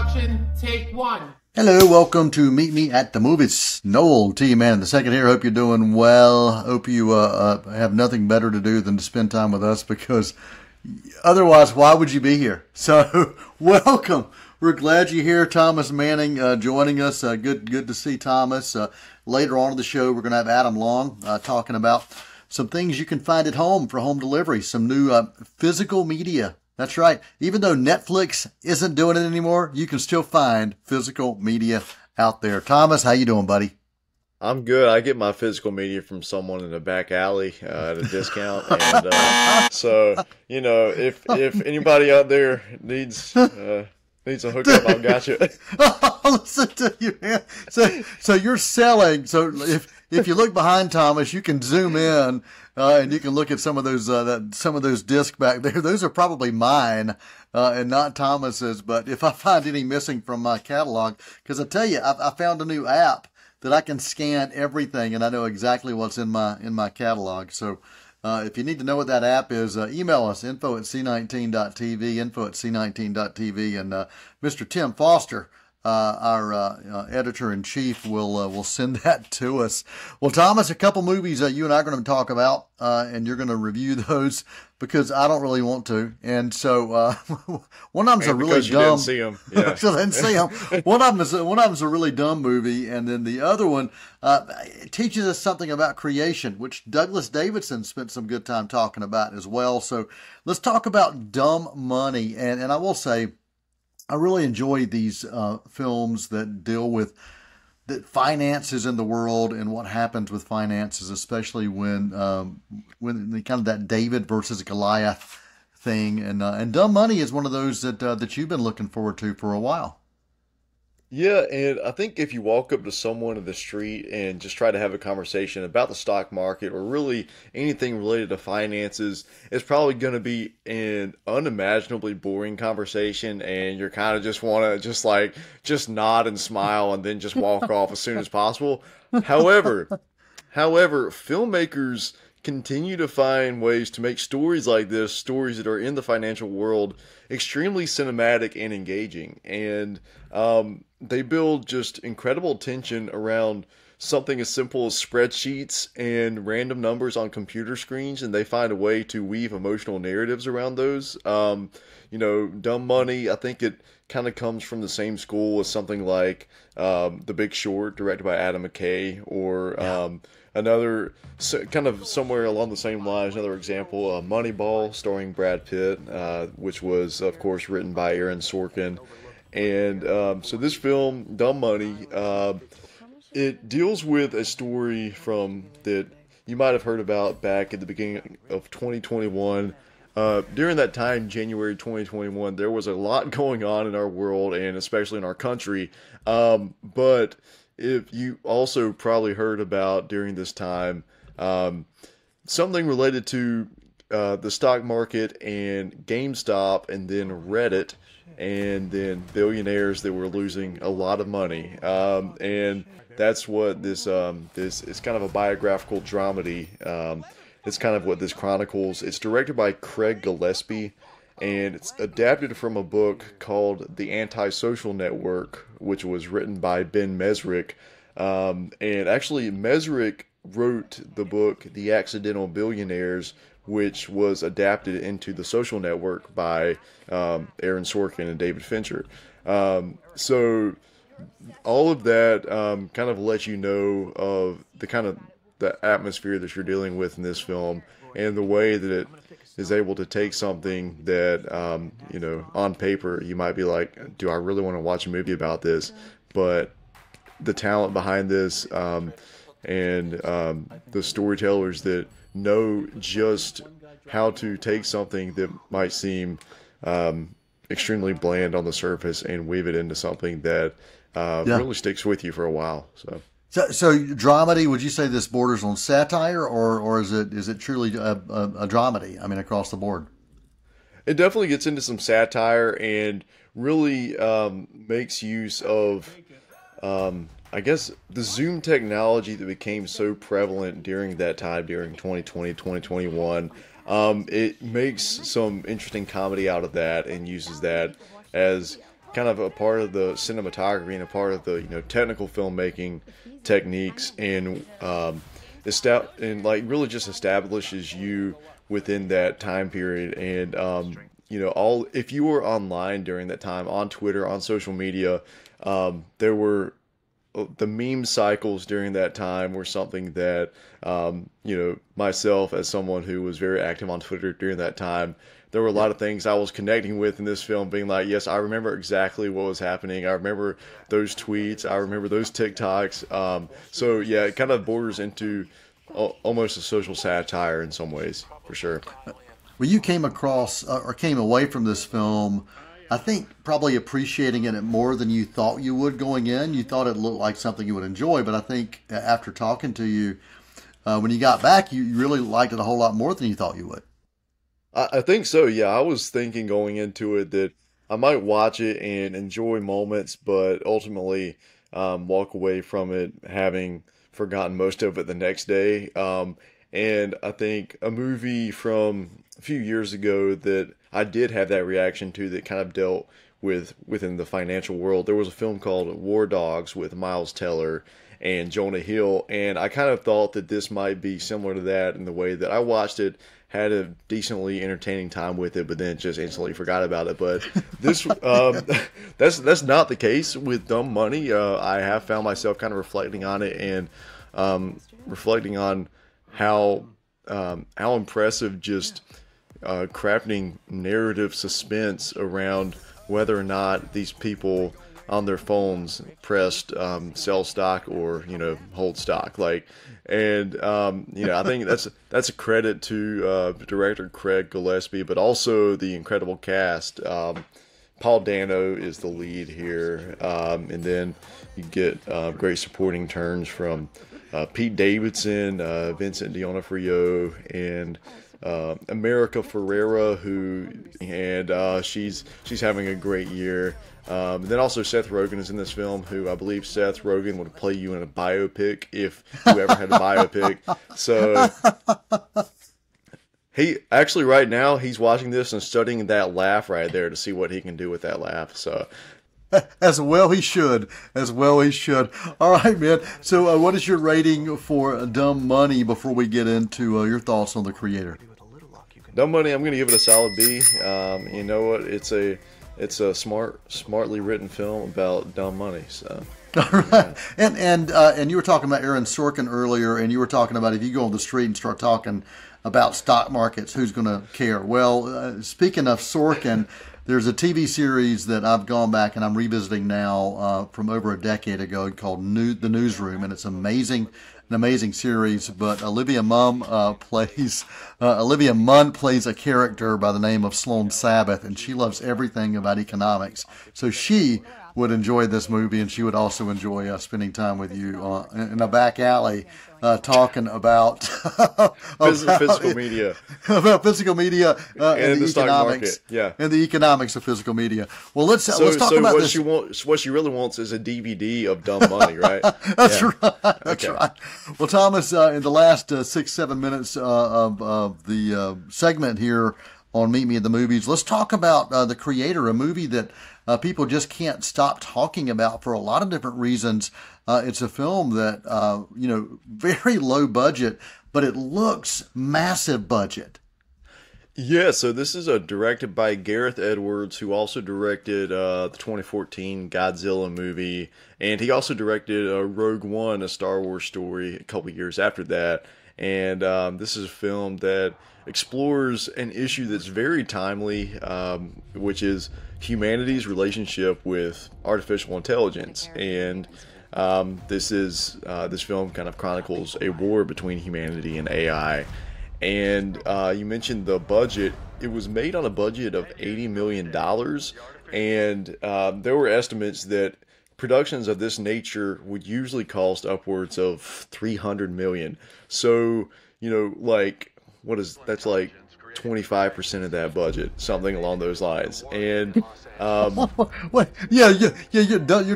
Action, take one. Hello, welcome to Meet Me at the Movies. Noel, T-Man in the second here. Hope you're doing well. Hope you have nothing better to do than to spend time with us, because otherwise, why would you be here? So, welcome. We're glad you're here. Thomas Manning joining us. Good to see Thomas. Later on in the show, we're going to have Adam Long talking about some things you can find at home for home delivery, some new physical media. That's right. Even though Netflix isn't doing it anymore, you can still find physical media out there. Thomas, how you doing, buddy? I'm good. I get my physical media from someone in a back alley at a discount, and so if anybody out there needs a hookup, I've got you. Listen to you, man. So you're selling. So if you look behind Thomas, you can zoom in and you can look at some of those discs back there. Those are probably mine and not Thomas's. But if I find any missing from my catalog, because I tell you, I found a new app that I can scan everything, and I know exactly what's in my catalog. So if you need to know what that app is, email us, info@c19.tv, info@c19.tv, and Mr. Tim Foster, our editor-in-chief, will send that to us. Well, Thomas, a couple movies you and I are going to talk about, and you're going to review those because I don't really want to. And so one of them's a really dumb. Didn't see 'em. Yeah. I didn't see them. One of them's a really dumb movie, and then the other one it teaches us something about creation, which Douglas Davidson spent some good time talking about as well. So let's talk about Dumb Money, and I will say, I really enjoy these films that deal with the finances in the world and what happens with finances, especially when the kind of that David versus Goliath thing. And Dumb Money is one of those that you've been looking forward to for a while. Yeah, and I think if you walk up to someone in the street and just try to have a conversation about the stock market or really anything related to finances, it's probably going to be an unimaginably boring conversation, and you're kind of just want to just nod and smile and then just walk off as soon as possible. However, filmmakers continue to find ways to make stories like this, stories that are in the financial world, extremely cinematic and engaging. And they build just incredible tension around something as simple as spreadsheets and random numbers on computer screens, and they find a way to weave emotional narratives around those. Dumb Money, I think it kind of comes from the same school as something like The Big Short, directed by Adam McKay, or another kind of somewhere along the same lines, another example, Moneyball, starring Brad Pitt, which was, of course, written by Aaron Sorkin. And so this film, Dumb Money, it deals with a story that you might have heard about back at the beginning of 2021. During that time, January 2021, there was a lot going on in our world and especially in our country. But if you also probably heard about during this time something related to the stock market and GameStop, and then Reddit, and then billionaires that were losing a lot of money. And that's what this is, kind of a biographical dramedy. It's kind of what this chronicles. It's directed by Craig Gillespie, and it's adapted from a book called The Antisocial Network, which was written by Ben Mesrick. And actually, Mesrick wrote the book The Accidental Billionaires, which was adapted into The Social Network by Aaron Sorkin and David Fincher. So all of that kind of lets you know of the atmosphere that you're dealing with in this film, and the way that it is able to take something that, on paper you might be like, do I really want to watch a movie about this? But the talent behind this and the storytellers that know just how to take something that might seem extremely bland on the surface and weave it into something that really sticks with you for a while. So dramedy, would you say this borders on satire, or is it truly a dramedy? I mean, across the board. It definitely gets into some satire and really makes use of, I guess, the Zoom technology that became so prevalent during that time, during 2020, 2021. It makes some interesting comedy out of that and uses that as kind of a part of the cinematography and a part of the, you know, technical filmmaking techniques, and like really just establishes you within that time period. And you know, if you were online during that time, on Twitter, on social media, there were the meme cycles during that time were something that, you know, myself as someone who was very active on Twitter during that time, there were a lot of things I was connecting with in this film, being like, yes, I remember exactly what was happening. I remember those tweets. I remember those TikToks. So yeah, it kind of borders into almost a social satire in some ways, for sure. Well, you came across or came away from this film, I think, probably appreciating it more than you thought you would going in. You thought it looked like something you would enjoy, but I think after talking to you, when you got back, you really liked it a whole lot more than you thought you would. I think so, yeah. I was thinking going into it that I might watch it and enjoy moments, but ultimately walk away from it having forgotten most of it the next day. And I think a movie from a few years ago that I did have that reaction to, that kind of dealt within the financial world. There was a film called War Dogs with Miles Teller and Jonah Hill, and I kind of thought that this might be similar to that in the way that I watched it, had a decently entertaining time with it, but then just instantly forgot about it. But this, that's not the case with Dumb Money. I have found myself kind of reflecting on it, and reflecting on how impressive just crafting narrative suspense around whether or not these people on their phones pressed sell stock or, you know, hold stock. Like, and you know, I think that's a credit to director Craig Gillespie, but also the incredible cast. Paul Dano is the lead here, and then you get great supporting turns from Pete Davidson, Vincent D'Onofrio, and America Ferrera, and she's having a great year. Then also Seth Rogen is in this film, who I believe Seth Rogen would play you in a biopic if you ever had a biopic. So he actually right now he's watching this and studying that laugh right there to see what he can do with that laugh. So. As well he should. As well he should. All right, man. So what is your rating for Dumb Money before we get into your thoughts on the creator? Dumb Money, I'm going to give it a solid B. You know what? It's a smartly written film about dumb money. So. All right. And you were talking about Aaron Sorkin earlier, and you were talking about if you go on the street and start talking about stock markets, who's going to care? Well, speaking of Sorkin, there's a TV series that I've gone back and I'm revisiting now from over a decade ago called The Newsroom, and it's an amazing series. But Olivia Munn plays a character by the name of Sloane Sabbath, and she loves everything about economics. So she would enjoy this movie, and she would also enjoy spending time with you in a back alley talking about physical media, about physical media and the stock economics, market. and the economics of physical media. Well, let's talk about what this. What she really wants is a DVD of Dumb Money, right? That's right. That's right. Well, Thomas, in the last 6-7 minutes of the segment here on Meet Me at the Movies, let's talk about The Creator, a movie that people just can't stop talking about for a lot of different reasons. It's a film that, very low budget, but it looks massive budget. Yeah, so this is directed by Gareth Edwards, who also directed the 2014 Godzilla movie, and he also directed Rogue One, a Star Wars story, a couple years after that. And this is a film that explores an issue that's very timely, which is humanity's relationship with artificial intelligence. And this film kind of chronicles a war between humanity and AI. And you mentioned the budget. It was made on a budget of $80 million. And there were estimates that productions of this nature would usually cost upwards of $300 million. So, that's like 25% of that budget, something along those lines. And you're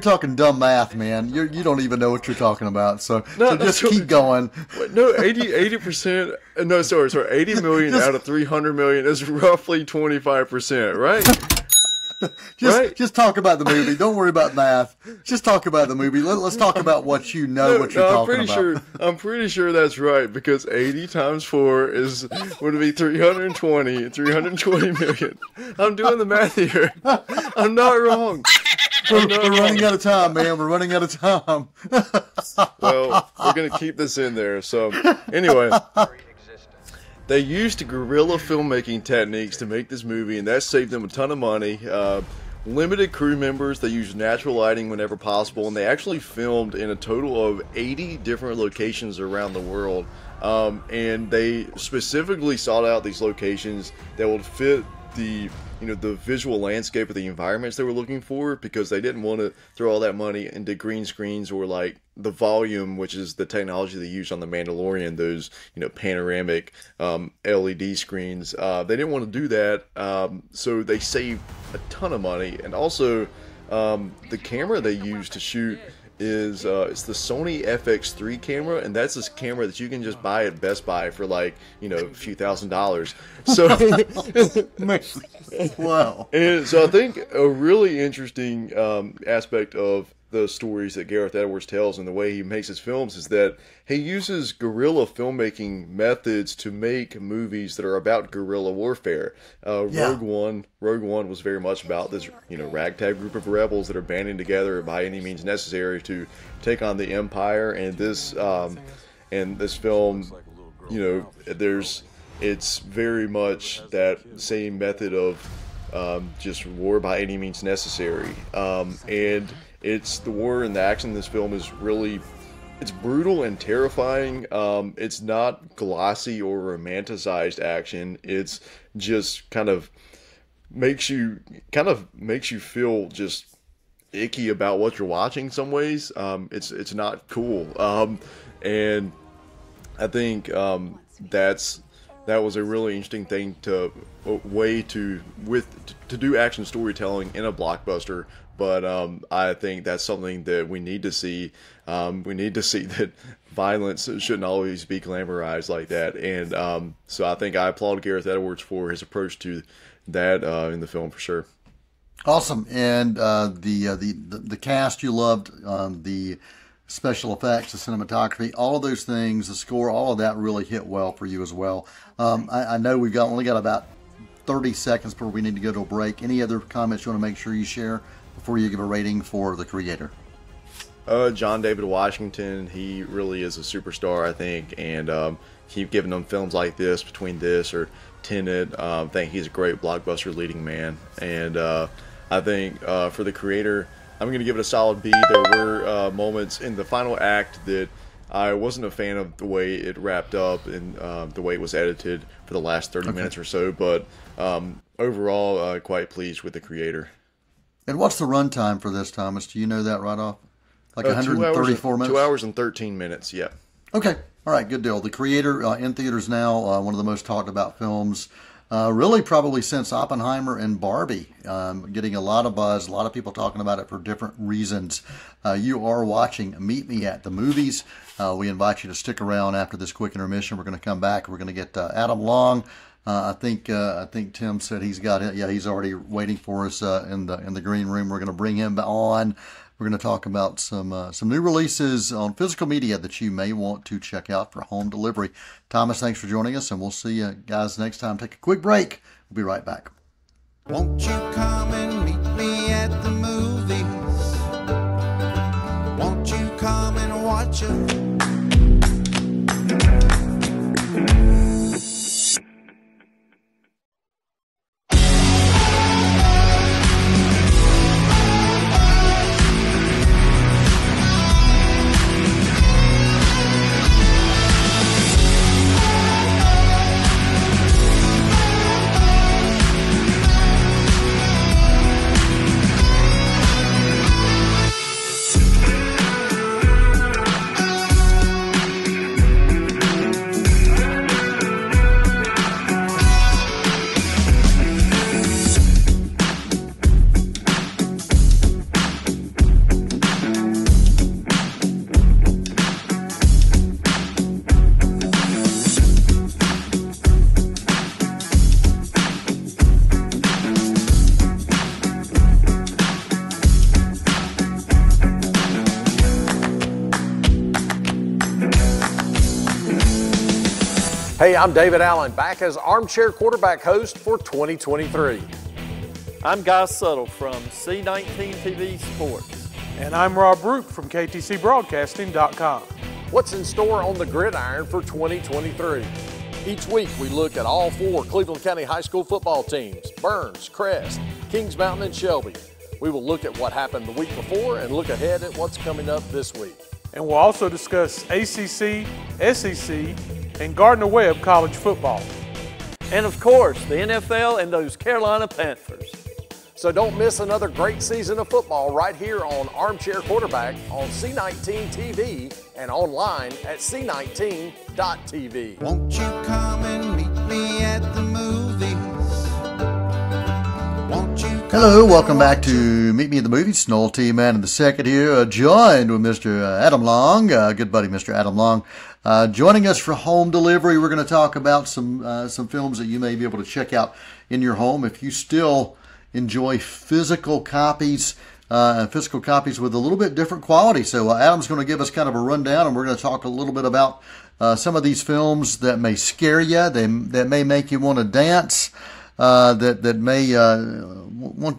talking dumb math, man. You don't even know what you're talking about. So just keep going. No, 80%. No, sorry, 80 million out of 300 million is roughly 25%, right? Just talk about the movie. Don't worry about math. Just talk about the movie. Let's talk about what you know, what you're talking about. I'm pretty sure that's right, because 80 times 4 would be 320 million. I'm doing the math here. I'm not wrong. We're running out of time, man. We're running out of time. Well, we're going to keep this in there. So, anyway, they used guerrilla filmmaking techniques to make this movie, and that saved them a ton of money. Limited crew members. They used natural lighting whenever possible, and they actually filmed in a total of 80 different locations around the world. And they specifically sought out these locations that would fit the visual landscape of the environments they were looking for, because they didn't want to throw all that money into green screens or like the volume, which is the technology they used on The Mandalorian, those panoramic LED screens. They didn't want to do that, so they saved a ton of money. And also, the camera they used to shoot is it's the Sony FX3 camera, and that's this camera that you can just buy at Best Buy for like a few $1,000s. So wow. And so I think a really interesting aspect of the stories that Gareth Edwards tells and the way he makes his films is that he uses guerrilla filmmaking methods to make movies that are about guerrilla warfare. Rogue One was very much about this, ragtag group of rebels that are banding together by any means necessary to take on the Empire. And this film, it's very much that same method of just war by any means necessary. And it's the war and the action in this film is really, it's brutal and terrifying. It's not glossy or romanticized action. It's just kind of makes you feel just icky about what you're watching. Some ways, it's not cool. And I think that was a really interesting thing to do action storytelling in a blockbuster. But I think that's something that we need to see. We need to see that violence shouldn't always be glamorized like that. And so I think I applaud Gareth Edwards for his approach to that in the film for sure. Awesome. And the cast you loved, the special effects, the cinematography, all of those things, the score, all of that really hit well for you as well. I know we've only got about 30 seconds before we need to go to a break. Any other comments you want to make sure you share before you give a rating for the creator? John David Washington, he really is a superstar, I think, and keep giving them films like this, between this or Tenet. I think he's a great blockbuster leading man, and I think for the creator, I'm going to give it a solid B. There were moments in the final act that I wasn't a fan of the way it wrapped up and the way it was edited for the last 30 minutes or so, but overall, quite pleased with the creator. And what's the runtime for this, Thomas? Do you know that right off? Like 134 minutes? 2 hours and 13 minutes, yeah. Okay. All right, good deal. The creator in theaters now, one of the most talked about films, really probably since Oppenheimer and Barbie, getting a lot of buzz, a lot of people talking about it for different reasons. You are watching Meet Me at the Movies. We invite you to stick around after this quick intermission. We're going to come back. We're going to get Adam Long. I think Tim said he's got it. Yeah, he's already waiting for us in the green room. We're going to bring him on. We're going to talk about some new releases on physical media that you may want to check out for home delivery. Thomas, thanks for joining us, and we'll see you guys next time. Take a quick break. We'll be right back. Won't you come and meet me at the movies? Won't you come and watch it? Hey, I'm David Allen, back as Armchair Quarterback host for 2023. I'm Guy Suttle from C19 TV Sports. And I'm Rob Roop from KTCBroadcasting.com. What's in store on the gridiron for 2023? Each week we look at all 4 Cleveland County High School football teams, Burns, Crest, Kings Mountain, and Shelby. We will look at what happened the week before and look ahead at what's coming up this week. And we'll also discuss ACC, SEC, and Gardner-Webb college football. And of course, the NFL and those Carolina Panthers. So don't miss another great season of football right here on Armchair Quarterback on C19 TV and online at c19.tv. Won't you come and meet me at the movies? Won't you come Hello, and welcome back watch to Meet Me at the Movies. Noel T. Man in the second here, joined with Mr. Adam Long, good buddy Mr. Adam Long. Joining us for home delivery, we're going to talk about some films that you may be able to check out in your home if you still enjoy physical copies with a little bit different quality. So Adam's going to give us kind of a rundown, and we're going to talk a little bit about some of these films that may scare you, that may make you want to dance, that may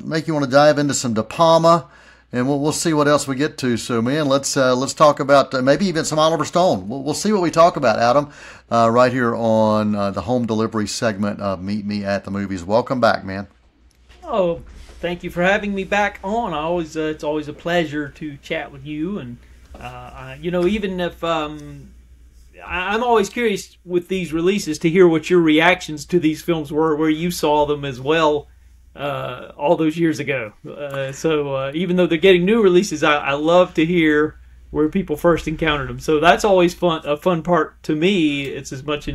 make you want to dive into some De Palma, and we'll see what else we get to. So, man, let's talk about maybe even some Oliver Stone. We'll see what we talk about, Adam, right here on the home delivery segment of Meet Me at the Movies. Welcome back, man. Oh, thank you for having me back on. It's always a pleasure to chat with you, and even if I'm always curious with these releases to hear what your reactions to these films were, where you saw them as well all those years ago. So even though they're getting new releases, I love to hear where people first encountered them. So that's always a fun part to me. It's as much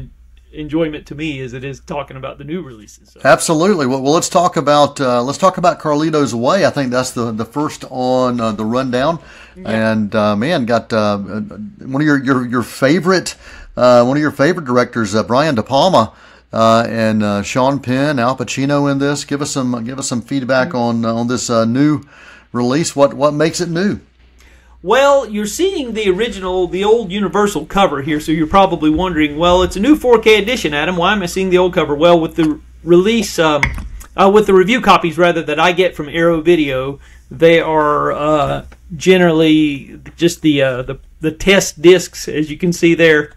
enjoyment to me as it is talking about the new releases. So. Absolutely. Well, let's talk about Carlito's Way. I think that's the first on the rundown. Yeah. And man, got one of your favorite directors, Brian De Palma, and Sean Penn, Al Pacino in this. Give us some feedback on this new release. What makes it new? Well, you're seeing the old Universal cover here, so you're probably wondering, well, it's a new 4K edition, Adam. Why am I seeing the old cover? Well, with the release, with the review copies, rather, that I get from Arrow Video, they are generally just the test discs, as you can see there.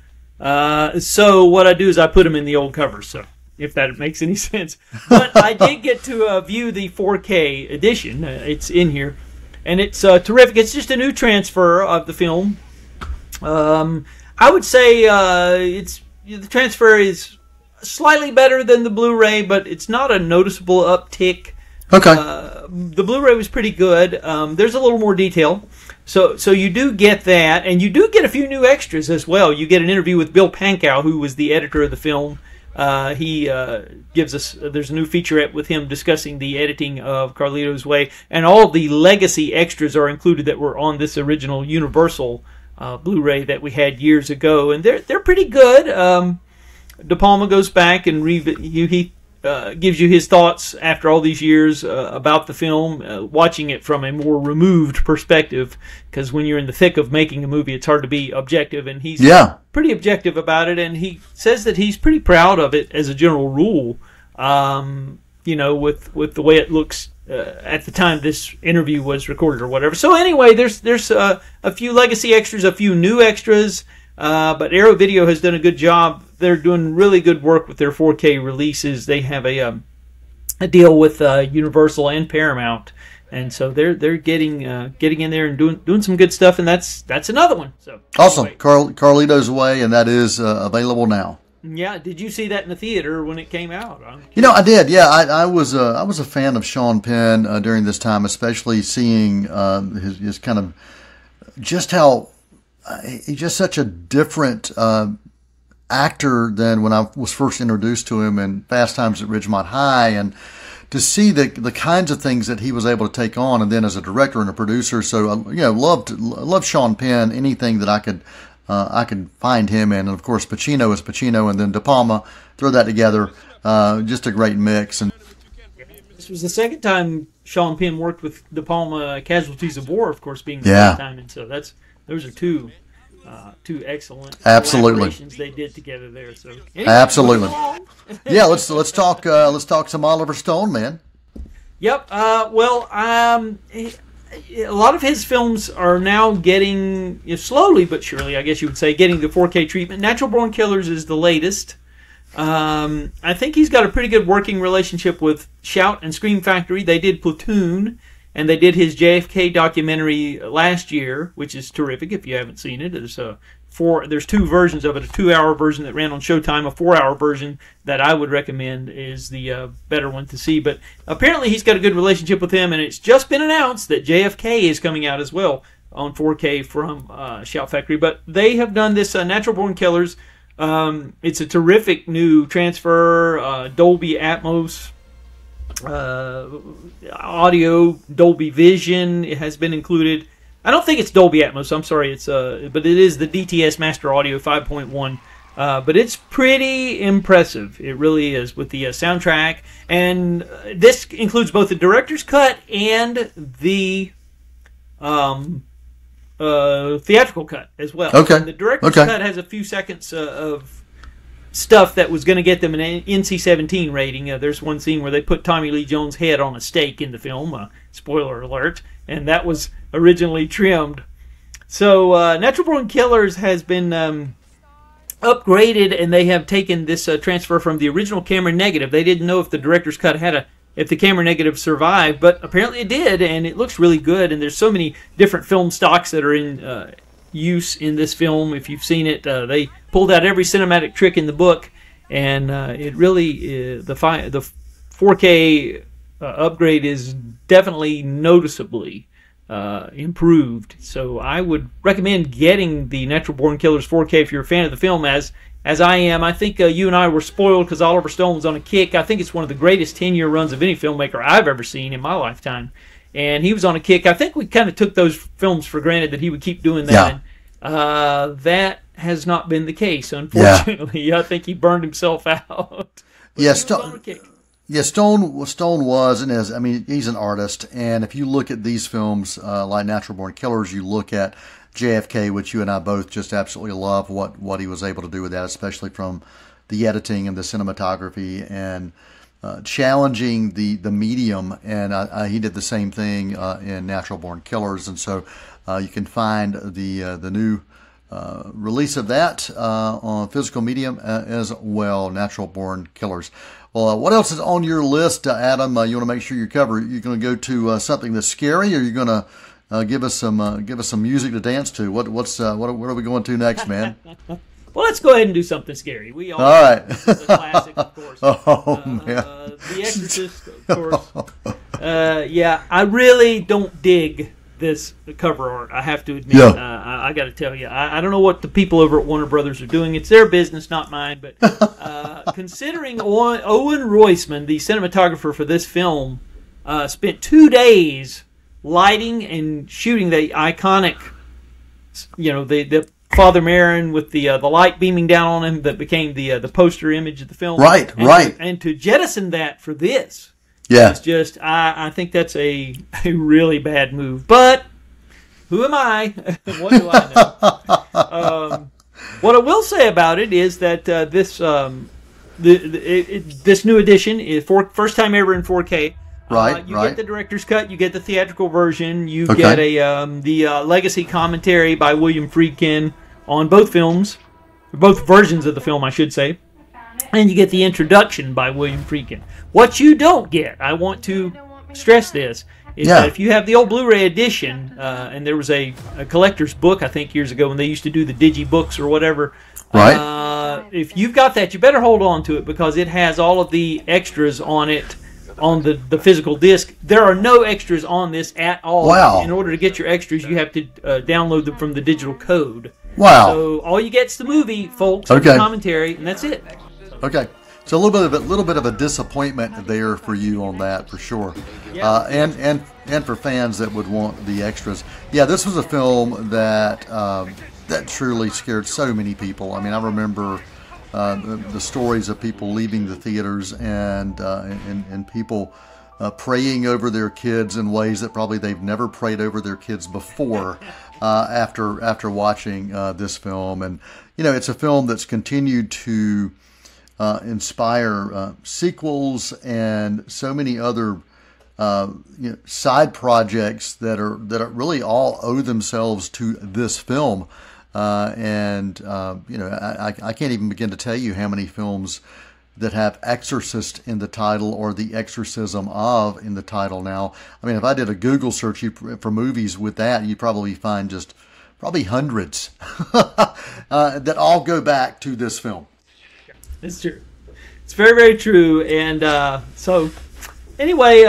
So what I do is I put them in the old cover, so if that makes any sense. But I did get to view the 4K edition. It's in here. And it's terrific. It's just a new transfer of the film. I would say the transfer is slightly better than the Blu-ray, but it's not a noticeable uptick. Okay. The Blu-ray was pretty good. There's a little more detail. So you do get that, and you do get a few new extras as well. You get an interview with Bill Pankow, who was the editor of the film. He gives us, there's a new featurette with him discussing the editing of Carlito's Way, and all the legacy extras are included that were on this original Universal Blu-ray that we had years ago, and they're pretty good. De Palma goes back and he gives you his thoughts after all these years about the film, watching it from a more removed perspective, because when you're in the thick of making a movie, it's hard to be objective, and he's pretty objective about it, and he says that he's pretty proud of it as a general rule, with the way it looks at the time this interview was recorded or whatever. So anyway, there's a few legacy extras, a few new extras, but Arrow Video has done a good job. They're doing really good work with their 4K releases. They have a deal with Universal and Paramount, and so they're getting in there and doing some good stuff. And that's another one. So awesome, anyway. Carlito's Way, and that is available now. Yeah, did you see that in the theater when it came out? I did. Yeah, I was a fan of Sean Penn during this time, especially seeing his kind of just how he's just such a different actor than when I was first introduced to him in Fast Times at Ridgemont High, and to see the kinds of things that he was able to take on, and then as a director and a producer. So loved Sean Penn. Anything that I could find him in, and of course Pacino is Pacino, and then De Palma. Throw that together, just a great mix. And this was the second time Sean Penn worked with De Palma. Casualties of War, of course, being the first time, and so those are two Two excellent Absolutely. collaborations they did together there. So anyway, Absolutely. Yeah, let's talk some Oliver Stone, man. Yep. Well, a lot of his films are now getting, slowly but surely, I guess you would say, getting the 4K treatment. Natural Born Killers is the latest. I think he's got a pretty good working relationship with Shout and Scream Factory. They did Platoon, and they did his JFK documentary last year, which is terrific if you haven't seen it. There's two versions of it, a 2-hour version that ran on Showtime, a 4-hour version that I would recommend is the better one to see. But apparently he's got a good relationship with him, and it's just been announced that JFK is coming out as well on 4K from Shout Factory. But they have done this Natural Born Killers. It's a terrific new transfer, Dolby Atmos audio, Dolby Vision. It has been included. I don't think it's Dolby Atmos. I'm sorry. But it is the DTS Master Audio 5.1. But it's pretty impressive. It really is with the soundtrack, and this includes both the director's cut and the theatrical cut as well. Okay. And the director's cut has a few seconds of stuff that was going to get them an NC-17 rating. There's one scene where they put Tommy Lee Jones' head on a stake in the film. Spoiler alert. And that was originally trimmed. So Natural Born Killers has been upgraded, and they have taken this transfer from the original camera negative. They didn't know if the director's cut had if the camera negative survived, but apparently it did, and it looks really good. And there's so many different film stocks that are in use in this film. If you've seen it, they pulled out every cinematic trick in the book, and it really the 4K upgrade is definitely noticeably improved. So I would recommend getting the Natural Born Killers 4K if you're a fan of the film, as I am. I think you and I were spoiled because Oliver Stone was on a kick. I think it's one of the greatest 10-year runs of any filmmaker I've ever seen in my lifetime. And he was on a kick. I think we kind of took those films for granted that he would keep doing that. Yeah. That has not been the case, unfortunately. Yeah. I think he burned himself out. Yes, Stone was and is. I mean, he's an artist, and if you look at these films like Natural Born Killers, you look at JFK, which you and I both just absolutely love what he was able to do with that, especially from the editing and the cinematography and challenging the medium. And he did the same thing in Natural Born Killers, and so you can find the new release of that on physical medium as well, Natural Born Killers. Well, what else is on your list, Adam? You want to make sure you cover. You're going to go to something that's scary, or you're going to give us some music to dance to? What are we going to next, man? Well, let's go ahead and do something scary. We all right. The classic, of course. Oh man, The Exorcist, of course. Yeah, I really don't dig this cover art, I have to admit. Yeah. I got to tell you, I don't know what the people over at Warner Brothers are doing. It's their business, not mine. But considering Owen Roisman, the cinematographer for this film, spent 2 days lighting and shooting the iconic, the Father Marin with the light beaming down on him that became the poster image of the film. Right. And to jettison that for this. Yeah. It's just, I think that's a really bad move. But who am I? What do I know? What I will say about it is that this new edition is first time ever in 4K. You get the director's cut, you get the theatrical version, you get the legacy commentary by William Friedkin on both films, both versions of the film, I should say. And you get the introduction by William Friedkin. What you don't get, I want to stress this, is that if you have the old Blu-ray edition, and there was a collector's book, I think, years ago when they used to do the digibooks or whatever. Right. If you've got that, you better hold on to it because it has all of the extras on it on the physical disc. There are no extras on this at all. Wow. In order to get your extras, you have to download them from the digital code. Wow. So all you get's the movie, folks, and the commentary, and that's it. Okay, so a little bit of a disappointment there for you on that, for sure, and for fans that would want the extras. Yeah, this was a film that that truly scared so many people. I mean, I remember the stories of people leaving the theaters and people praying over their kids in ways that probably they've never prayed over their kids before after watching this film. And, you know, it's a film that's continued to inspire sequels and so many other side projects that are really all owe themselves to this film. I can't even begin to tell you how many films that have Exorcist in the title or the exorcism of in the title now. I mean, if I did a Google search for movies with that, you'd probably find just probably hundreds that all go back to this film. It's true. It's very, very true. And so anyway,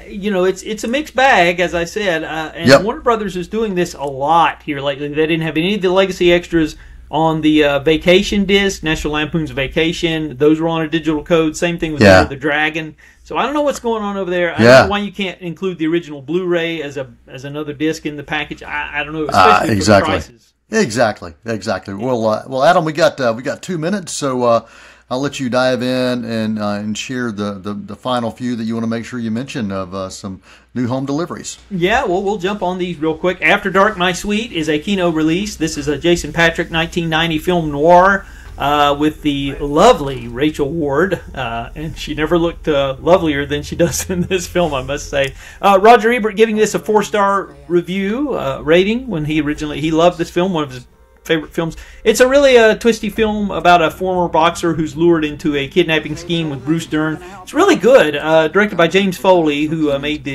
it's a mixed bag, as I said. And Warner Brothers is doing this a lot here lately. They didn't have any of the legacy extras on the Vacation disc, National Lampoon's Vacation. Those were on a digital code. Same thing with the Dragon. So I don't know what's going on over there. I don't know why you can't include the original Blu-ray as another disc in the package. I don't know, especially for the prices. Exactly. Well, Adam, we got 2 minutes, so I'll let you dive in and share the final few that you want to make sure you mention of some new home deliveries. Yeah, well, we'll jump on these real quick. After Dark, My Sweet is a Kino release. This is a Jason Patric 1990 film noir with the lovely Rachel Ward, and she never looked lovelier than she does in this film, I must say. Roger Ebert giving this a 4-star review rating when he loved this film, one of his favorite films. It's a really twisty film about a former boxer who's lured into a kidnapping scheme with Bruce Dern. It's really good. Directed by James Foley, who made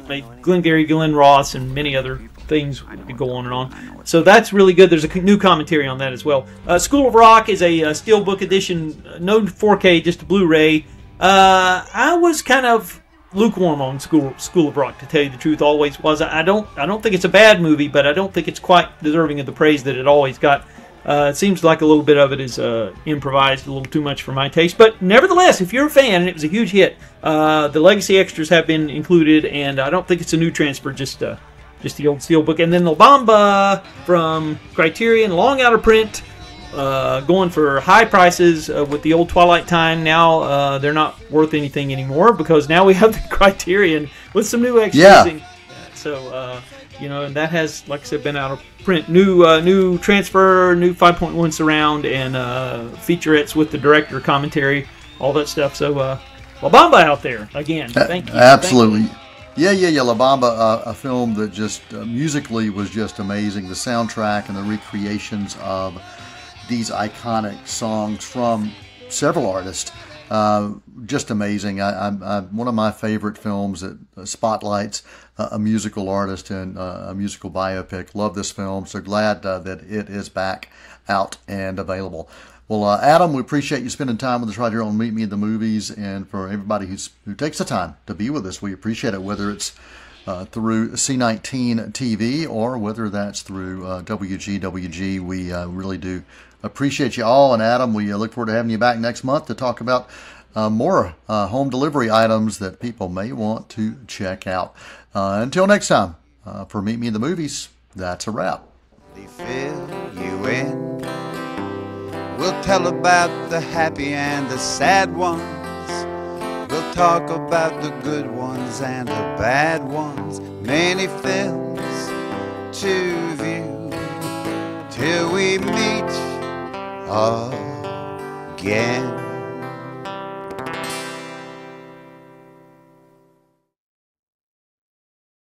made Glengarry Glen Ross and many other things. We could go on and on. So that's really good. There's a new commentary on that as well. School of Rock is a steelbook edition, no 4K, just a Blu-ray. I was kind of lukewarm on School of Rock, to tell you the truth. Always was. I don't think it's a bad movie, but I don't think it's quite deserving of the praise that it always got. It seems like a little bit of it is improvised, a little too much for my taste. But nevertheless, if you're a fan, and it was a huge hit, the legacy extras have been included, and I don't think it's a new transfer, just the old steelbook. And then the Bamba from Criterion, long out of print, going for high prices with the old Twilight Time. Now they're not worth anything anymore because now we have the Criterion with some new extras. Yeah. So and that has, like I said, been out of print. New transfer, new 5.1 surround, and featurettes with the director commentary, all that stuff. So La Bamba out there again. Thank you. Absolutely. Thank you. Yeah. La Bamba, a film that just musically was just amazing. The soundtrack and the recreations of these iconic songs from several artists, just amazing. One of my favorite films that spotlights a musical artist and a musical biopic. Love this film. So glad that it is back out and available. Well, Adam, we appreciate you spending time with us right here on Meet Me in the Movies, and for everybody who takes the time to be with us, we appreciate it, whether it's through C19 TV or whether that's through WGWG. We really do appreciate you all. And Adam, we look forward to having you back next month to talk about more home delivery items that people may want to check out. Until next time, for Meet Me in the Movies, that's a wrap. They fill you in. We'll tell about the happy and the sad ones. We'll talk about the good ones and the bad ones. Many films to view till we meet again.